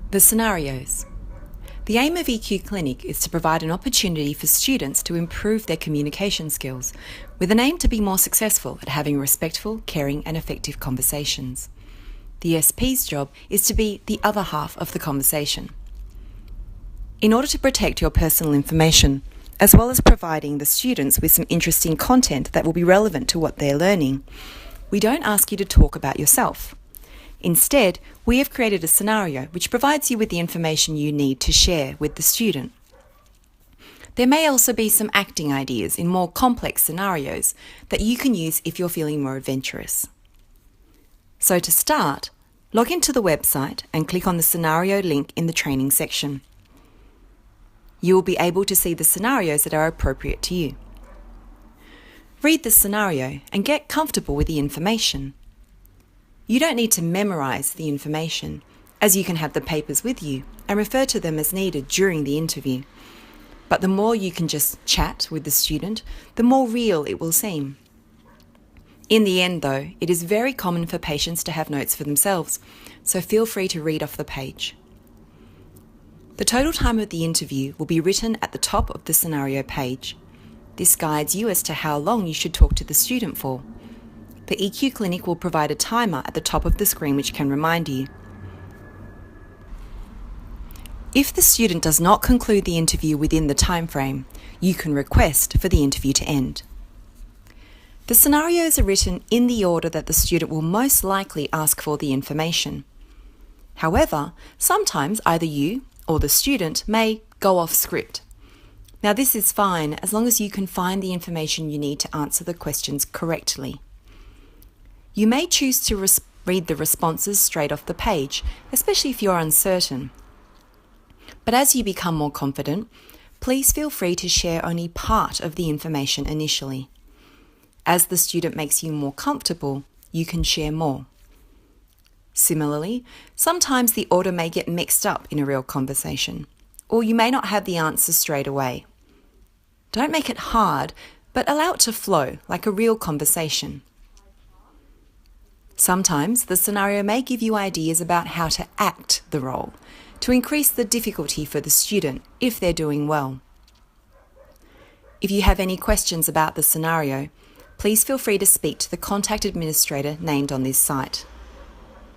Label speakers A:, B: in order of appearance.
A: The scenarios. The aim of EQ Clinic is to provide an opportunity for students to improve their communication skills, with an aim to be more successful at having respectful, caring and effective conversations. The SP's job is to be the other half of the conversation. In order to protect your personal information, as well as providing the students with some interesting content that will be relevant to what they're learning, we don't ask you to talk about yourself. Instead, we have created a scenario which provides you with the information you need to share with the student. There may also be some acting ideas in more complex scenarios that you can use if you're feeling more adventurous. So to start, log into the website and click on the scenario link in the training section. You will be able to see the scenarios that are appropriate to you. Read the scenario and get comfortable with the information. You don't need to memorise the information, as you can have the papers with you and refer to them as needed during the interview. But the more you can just chat with the student, the more real it will seem. In the end, though, it is very common for patients to have notes for themselves, so feel free to read off the page. The total time of the interview will be written at the top of the scenario page. This guides you as to how long you should talk to the student for. The EQ Clinic will provide a timer at the top of the screen which can remind you. If the student does not conclude the interview within the time frame, you can request for the interview to end. The scenarios are written in the order that the student will most likely ask for the information. However, sometimes either you or the student may go off script. Now this is fine as long as you can find the information you need to answer the questions correctly. You may choose to read the responses straight off the page, especially if you're uncertain. But as you become more confident, please feel free to share only part of the information initially. As the student makes you more comfortable, you can share more. Similarly, sometimes the order may get mixed up in a real conversation, or you may not have the answers straight away. Don't make it hard, but allow it to flow like a real conversation. Sometimes the scenario may give you ideas about how to act the role, to increase the difficulty for the student if they're doing well. If you have any questions about the scenario, please feel free to speak to the contact administrator named on this site.